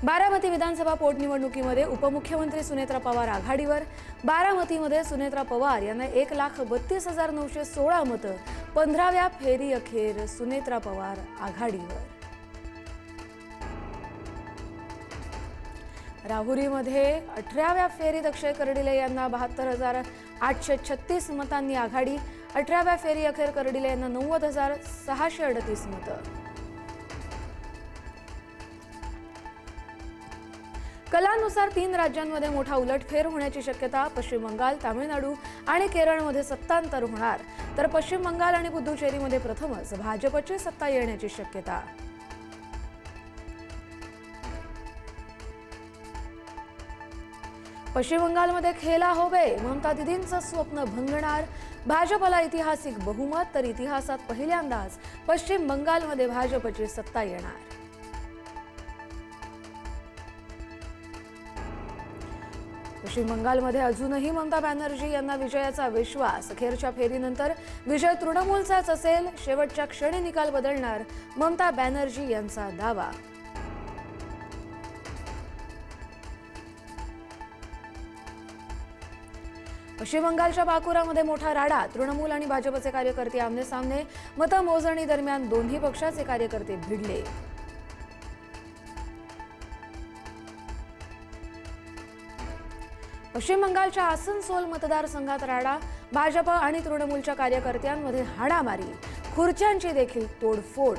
बारामती विधानसभा पोटनिवडणुकीमध्ये उपमुख्यमंत्री सुनेत्रा पवार आघाडीवर। बारामतीमध्ये सुनेत्रा पवार यांना 1,32,916 मतं। 15व्या फेरी अखेर सुनेत्रा पवार आघाडीवर। राहुरीमध्ये 18व्या फेरीत अक्षय कर्डिले यांना 72,836 मतांनी आघाडी। 18व्या फेरी अखेर कर्डिले यांना 90,638 मतं। कलानुसार 3 राज्यांमध्ये मोठा उलटफेर होण्याची शक्यता। पश्चिम बंगाल, तामिळनाडू आणि केरळमध्ये सत्तांतर होणार, तर पश्चिम बंगाल आणि पुदुचेरीमध्ये प्रथमच भाजपची सत्ता येण्याची शक्यता। पश्चिम बंगालमध्ये खेला होवे, ममता दीदींचं स्वप्न भंगणार। भाजपला ऐतिहासिक बहुमत, तर इतिहासात पहिल्यांदाच पश्चिम बंगालमध्ये भाजपची सत्ता येणार। पश्चिम बंगालमध्ये अजूनही ममता बॅनर्जी यांना विजयाचा विश्वास। अखेरच्या फेरीनंतर विजय तृणमूलचाच असेल, शेवटच्या क्षणी निकाल बदलणार ममता बॅनर्जी यांचा दावा। पश्चिम बंगालच्या बाकुरामध्ये मोठा राडा। तृणमूल आणि भाजपचे कार्यकर्ते आमने सामने। मतमोजणी दरम्यान दोन्ही पक्षाचे कार्यकर्ते भिडले। पश्चिम बंगालच्या आसनसोल मतदारसंघात राडा। भाजप आणि तृणमूलच्या कार्यकर्त्यांमध्ये हाणामारी, खुर्च्यांची देखील तोडफोड।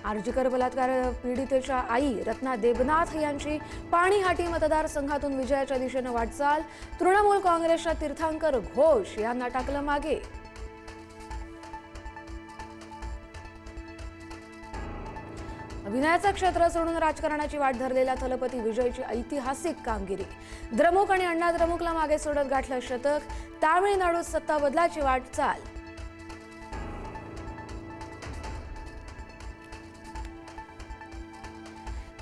आर्जीकर बलात्कार पीडितेच्या आई रत्ना देबनाथ यांची पाणीहाटी मतदारसंघातून विजयाच्या दिशेने वाटचाल। तृणमूल काँग्रेसच्या तीर्थंकर घोष यांना टाकलं मागे। अभिनयाचं क्षेत्र सोडून राजकारणाची वाट धरलेल्या थलपती विजयची ऐतिहासिक कामगिरी। द्रमुक आणि अण्णा द्रमुकला मागे सोडत गाठलं शतक। तामिळनाडूत सत्ता बदलाची वाटचाल।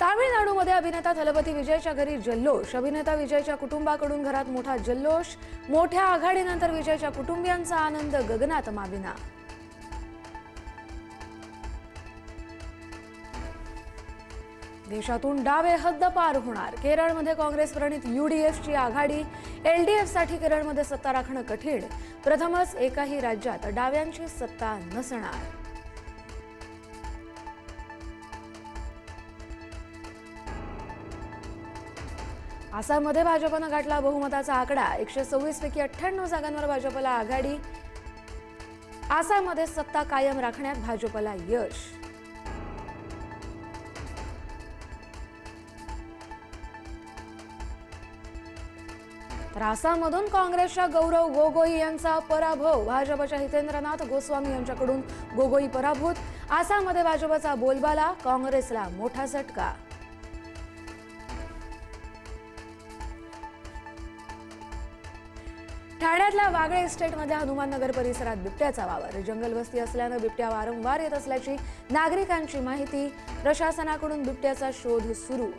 तामिळनाडूमध्ये अभिनेता थलपती विजयच्या घरी जल्लोष। अभिनेता विजयच्या कुटुंबाकडून घरात मोठा जल्लोष। मोठ्या आघाडीनंतर विजयच्या कुटुंबियांचा आनंद गगनात मावेना। देशातून डावे हद्दपार होणार। केरळमध्ये काँग्रेस प्रणित UDFची आघाडी। LDFसाठी केरळमध्ये सत्ता राखणं कठीण। प्रथमच एकाही राज्यात डाव्यांची सत्ता नसणार। आसाममध्ये भाजपनं गाठला बहुमताचा आकडा। 126 पैकी 98 जागांवर भाजपला आघाडी। आसाममध्ये सत्ता कायम राखण्यात भाजपला यश। तर आसाममधून काँग्रेसच्या गौरव गोगोई यांचा पराभव। भाजपच्या हितेंद्रनाथ गोस्वामी यांच्याकडून गोगोई पराभूत। आसाममध्ये भाजपचा बोलबाला, काँग्रेसला मोठा झटका। ठाण्यातल्या वागळे इस्टेटमधल्या हनुमाननगर परिसरात बिबट्याचा वावर। जंगलवस्ती असल्यानं बिबट्या वारंवार येत असल्याची नागरिकांची माहिती। प्रशासनाकडून बिबट्याचा शोध सुरू।